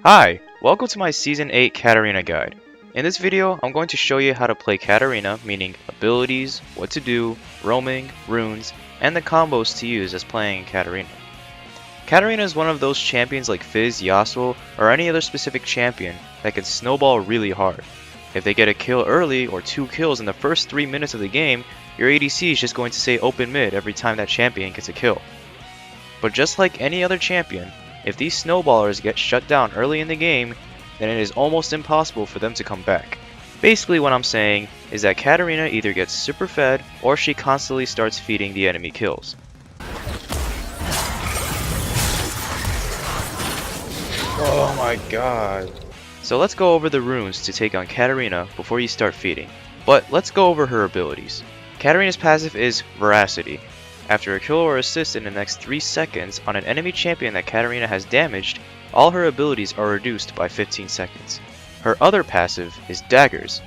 Hi, welcome to my Season 8 Katarina guide. In this video, I'm going to show you how to play Katarina, meaning abilities, what to do, roaming, runes, and the combos to use as playing Katarina. Katarina is one of those champions like Fizz, Yasuo, or any other specific champion that can snowball really hard. If they get a kill early or 2 kills in the first 3 minutes of the game, your ADC is just going to say open mid every time that champion gets a kill. But just like any other champion, if these snowballers get shut down early in the game, then it is almost impossible for them to come back. Basically what I'm saying is that Katarina either gets super fed or she constantly starts feeding the enemy kills. Oh my god. So let's go over the runes to take on Katarina before you start feeding. But let's go over her abilities. Katarina's passive is Veracity. After a kill or assist in the next 3 seconds on an enemy champion that Katarina has damaged, all her abilities are reduced by 15 seconds. Her other passive is Daggers.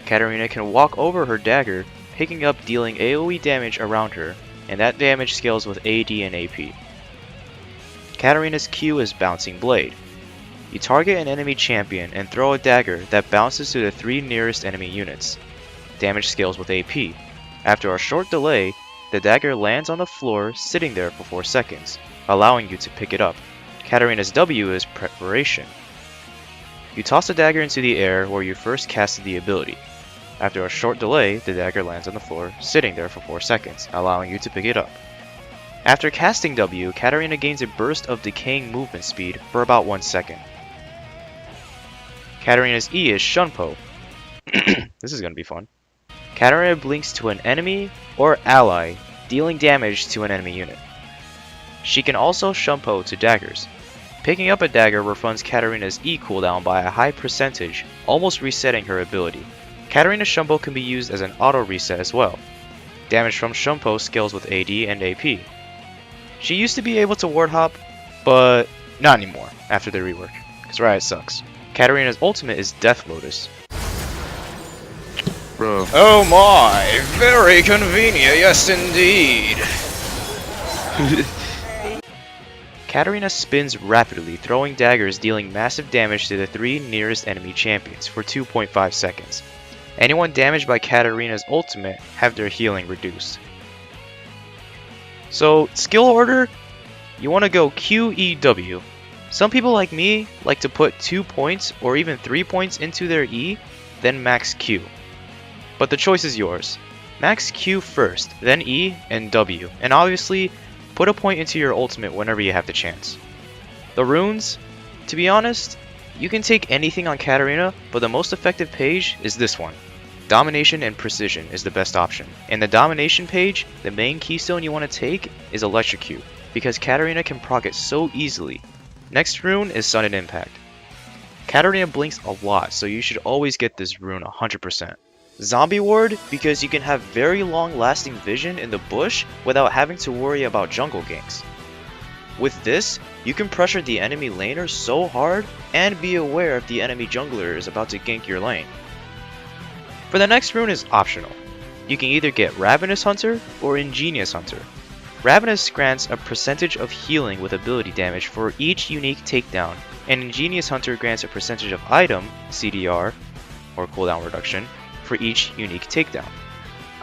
Katarina can walk over her dagger, picking up dealing AoE damage around her, and that damage scales with AD and AP. Katarina's Q is Bouncing Blade. You target an enemy champion and throw a dagger that bounces to the 3 nearest enemy units. Damage scales with AP. After a short delay, the dagger lands on the floor, sitting there for 4 seconds, allowing you to pick it up. Katarina's W is Preparation. You toss the dagger into the air where you first casted the ability. After a short delay, the dagger lands on the floor, sitting there for 4 seconds, allowing you to pick it up. After casting W, Katarina gains a burst of decaying movement speed for about 1 second. Katarina's E is Shunpo. This is gonna be fun. Katarina blinks to an enemy or ally, dealing damage to an enemy unit. She can also Shunpo to daggers. Picking up a dagger refunds Katarina's E cooldown by a high percentage, almost resetting her ability. Katarina's Shunpo can be used as an auto reset as well. Damage from Shunpo scales with AD and AP. She used to be able to ward hop, but not anymore after the rework, because Riot sucks. Katarina's ultimate is Death Lotus. Bro. Oh my, very convenient, yes indeed. Katarina spins rapidly, throwing daggers dealing massive damage to the 3 nearest enemy champions for 2.5 seconds. Anyone damaged by Katarina's ultimate have their healing reduced. So, skill order, you want to go Q, E, W. Some people like me like to put 2 points or even 3 points into their E, then max Q. But the choice is yours. Max Q first, then E and W, and obviously put a point into your ultimate whenever you have the chance. The runes, to be honest, you can take anything on Katarina, but the most effective page is this one. Domination and Precision is the best option. In the Domination page, the main keystone you want to take is Electrocute, because Katarina can proc it so easily. Next rune is Sudden Impact. Katarina blinks a lot, so you should always get this rune 100%. Zombie Ward, because you can have very long lasting vision in the bush without having to worry about jungle ganks. With this, you can pressure the enemy laner so hard and be aware if the enemy jungler is about to gank your lane. For the next rune is optional. You can either get Ravenous Hunter or Ingenious Hunter. Ravenous grants a percentage of healing with ability damage for each unique takedown, and Ingenious Hunter grants a percentage of item, CDR, or cooldown reduction, for each unique takedown.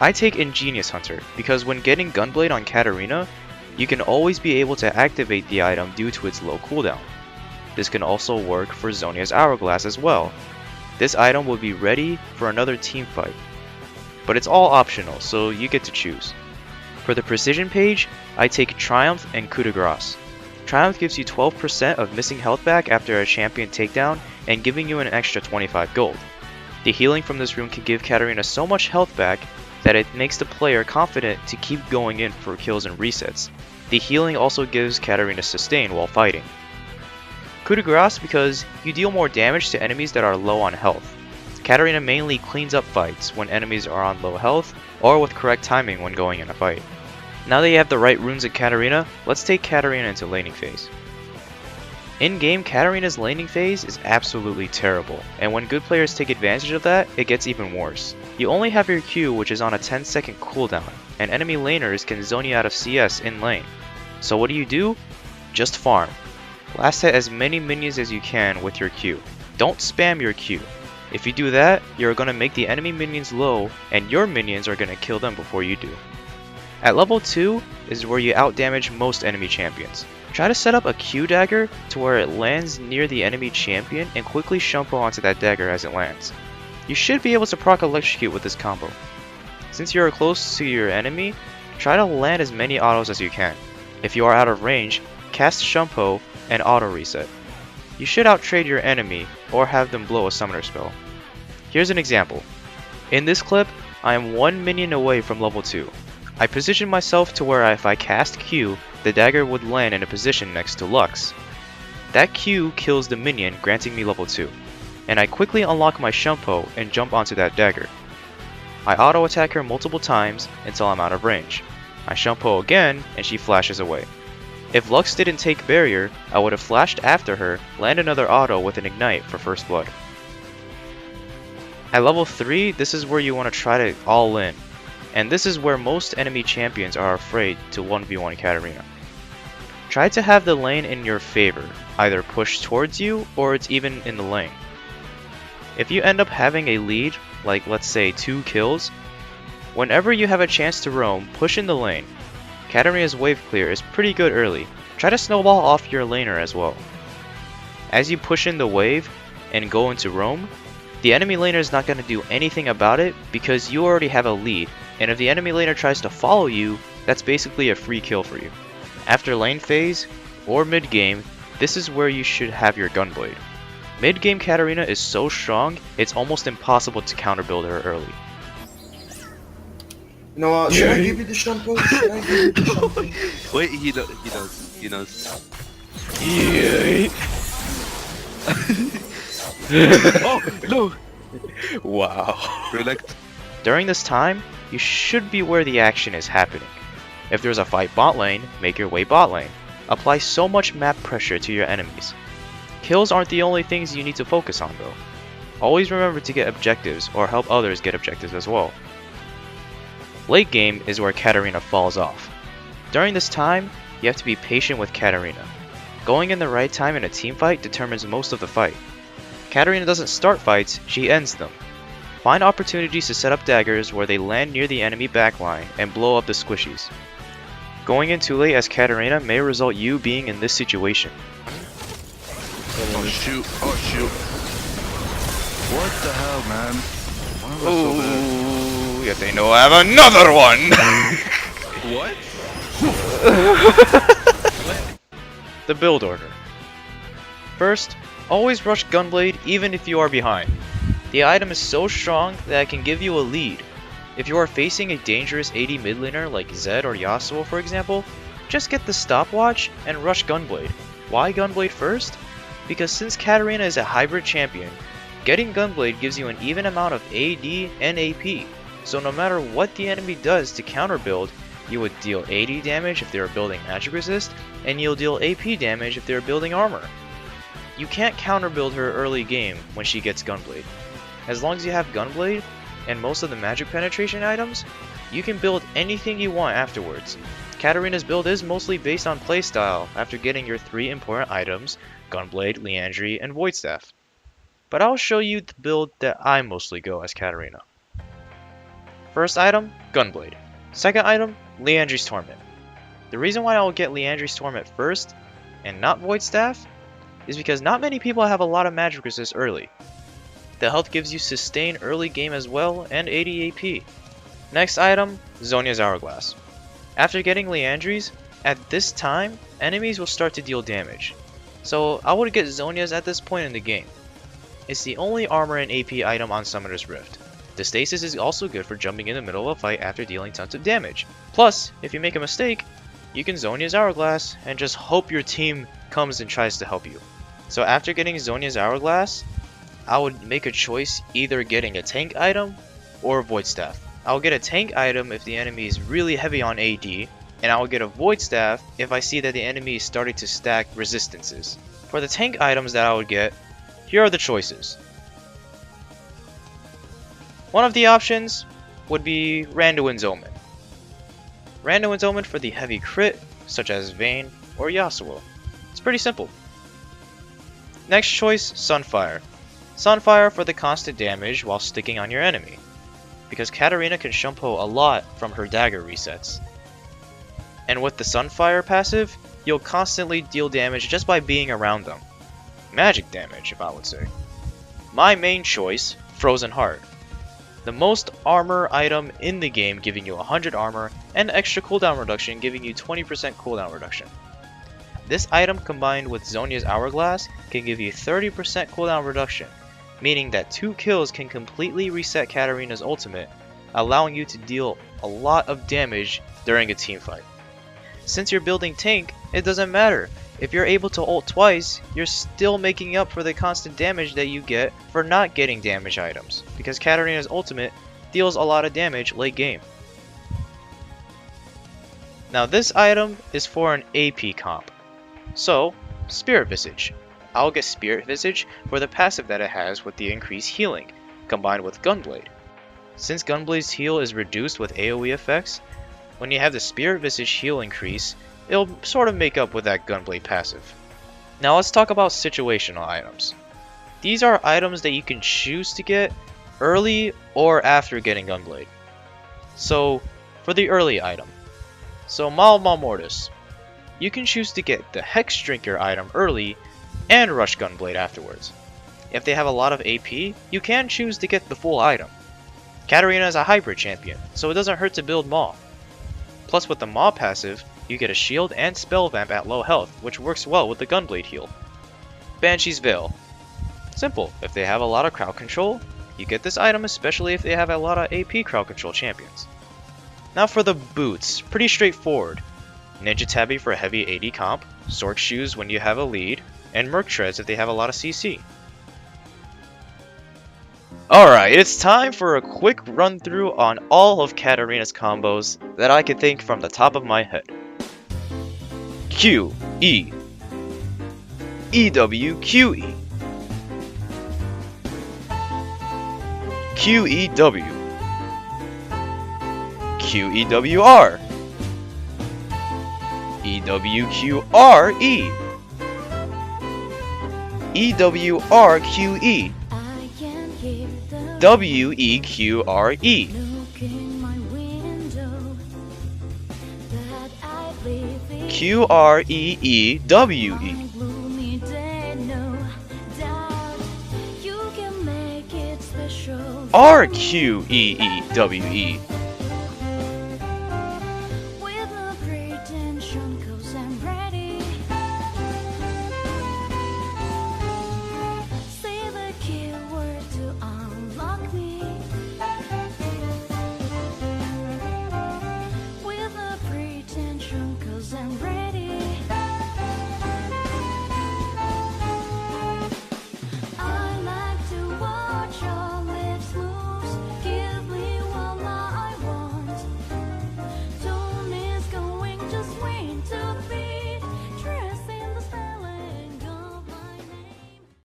I take Ingenious Hunter because when getting Gunblade on Katarina, you can always be able to activate the item due to its low cooldown. This can also work for Zhonya's Hourglass as well. This item will be ready for another team fight. But it's all optional, so you get to choose. For the Precision page, I take Triumph and Coup de Grace. Triumph gives you 12% of missing health back after a champion takedown and giving you an extra 25 gold. The healing from this rune can give Katarina so much health back that it makes the player confident to keep going in for kills and resets. The healing also gives Katarina sustain while fighting. Coup de Grace because you deal more damage to enemies that are low on health. Katarina mainly cleans up fights when enemies are on low health or with correct timing when going in a fight. Now that you have the right runes at Katarina, let's take Katarina into laning phase. In-game, Katarina's laning phase is absolutely terrible, and when good players take advantage of that, it gets even worse. You only have your Q, which is on a 10-second cooldown, and enemy laners can zone you out of CS in lane. So what do? Just farm. Blast at as many minions as you can with your Q. Don't spam your Q. If you do that, you're going to make the enemy minions low, and your minions are going to kill them before you do. At level 2 is where you outdamage most enemy champions. Try to set up a Q dagger to where it lands near the enemy champion and quickly shumpo onto that dagger as it lands. You should be able to proc electrocute with this combo. Since you are close to your enemy, try to land as many autos as you can. If you are out of range, cast shumpo and auto reset. You should outtrade your enemy or have them blow a summoner spell. Here's an example. In this clip, I am 1 minion away from level 2. I position myself to where if I cast Q, the dagger would land in a position next to Lux. That Q kills the minion, granting me level 2, and I quickly unlock my shumpo and jump onto that dagger. I auto attack her multiple times until I'm out of range. I shumpo again and she flashes away. If Lux didn't take barrier, I would have flashed after her, land another auto with an ignite for first blood. At level 3, this is where you want to try to all in. And this is where most enemy champions are afraid to 1v1 Katarina. Try to have the lane in your favor, either push towards you or it's even in the lane. If you end up having a lead, like let's say 2 kills, whenever you have a chance to roam, push in the lane. Katarina's wave clear is pretty good early. Try to snowball off your laner as well. As you push in the wave and go into roam, the enemy laner is not going to do anything about it because you already have a lead, and if the enemy laner tries to follow you, that's basically a free kill for you. After lane phase, or mid game, this is where you should have your gunblade. Mid game Katarina is so strong, it's almost impossible to counterbuild her early. You know what? Should I give you the shampoo? Should I give you the shampoo? Wait, he knows. Yeah. Oh, no! Wow. Relect. During this time, you should be where the action is happening. If there's a fight bot lane, make your way bot lane. Apply so much map pressure to your enemies. Kills aren't the only things you need to focus on though. Always remember to get objectives or help others get objectives as well. Late game is where Katarina falls off. During this time, you have to be patient with Katarina. Going in the right time in a team fight determines most of the fight. Katarina doesn't start fights, she ends them. Find opportunities to set up daggers where they land near the enemy backline and blow up the squishies. Going in too late as Katarina may result you being in this situation. Oh shoot, oh shoot. What the hell, man? Why am I so bad? Ooh, yet they know I have another one! What? The build order. First, always rush Gunblade even if you are behind. The item is so strong that it can give you a lead. If you are facing a dangerous AD mid laner like Zed or Yasuo for example, just get the stopwatch and rush Gunblade. Why Gunblade first? Because since Katarina is a hybrid champion, getting Gunblade gives you an even amount of AD and AP. So no matter what the enemy does to counter build, you would deal AD damage if they are building magic resist, and you'll deal AP damage if they are building armor. You can't counter build her early game when she gets Gunblade. As long as you have Gunblade and most of the magic penetration items, you can build anything you want afterwards. Katarina's build is mostly based on playstyle after getting your 3 important items, Gunblade, Liandry, and Void Staff. But I'll show you the build that I mostly go as Katarina. First item, Gunblade. Second item, Liandry's Torment. The reason why I will get Liandry's Torment first, and not Void Staff, is because not many people have a lot of magic resist early. The health gives you sustain early game as well, and 80 AP. Next item, Zhonya's Hourglass. After getting Liandry's, at this time, enemies will start to deal damage. So I would get Zhonya's at this point in the game. It's the only armor and AP item on Summoner's Rift. The stasis is also good for jumping in the middle of a fight after dealing tons of damage. Plus, if you make a mistake, you can Zhonya's Hourglass and just hope your team comes and tries to help you. So after getting Zhonya's Hourglass, I would make a choice either getting a tank item or Void Staff. I will get a tank item if the enemy is really heavy on AD, and I will get a Void Staff if I see that the enemy is starting to stack resistances. For the tank items that I would get, here are the choices. One of the options would be Randuin's Omen. Randuin's Omen for the heavy crit, such as Vayne or Yasuo. It's pretty simple. Next choice, Sunfire. Sunfire for the constant damage while sticking on your enemy, because Katarina can Shumpo a lot from her dagger resets. And with the Sunfire passive, you'll constantly deal damage just by being around them. Magic damage, if I would say. My main choice, Frozen Heart. The most armor item in the game, giving you 100 armor, and extra cooldown reduction, giving you 20% cooldown reduction. This item combined with Zhonya's Hourglass can give you 30% cooldown reduction, meaning that 2 kills can completely reset Katarina's ultimate, allowing you to deal a lot of damage during a teamfight. Since you're building tank, it doesn't matter. If you're able to ult twice, you're still making up for the constant damage that you get for not getting damage items, because Katarina's ultimate deals a lot of damage late game. Now this item is for an AP comp. So, Spirit Visage. I'll get Spirit Visage for the passive that it has with the increased healing, combined with Gunblade. Since Gunblade's heal is reduced with AoE effects, when you have the Spirit Visage heal increase, it'll sort of make up with that Gunblade passive. Now let's talk about situational items. These are items that you can choose to get early or after getting Gunblade. So, for the early item. So Mal Mortis. You can choose to get the Hex Drinker item early and rush Gunblade afterwards. If they have a lot of AP, you can choose to get the full item. Katarina is a hybrid champion, so it doesn't hurt to build Maw. Plus with the Maw passive, you get a shield and spell vamp at low health, which works well with the Gunblade heal. Banshee's Veil. Simple, if they have a lot of crowd control, you get this item, especially if they have a lot of AP crowd control champions. Now for the boots, pretty straightforward. Ninja Tabby for heavy AD comp, Sork Shoes when you have a lead, and Merc Treads if they have a lot of CC. Alright, it's time for a quick run through on all of Katarina's combos that I can think from the top of my head. Q, E, EW, QE, QEW, QEWR, EWQRE, EWRQE, WEQRE, QREEWE, RQEEWE,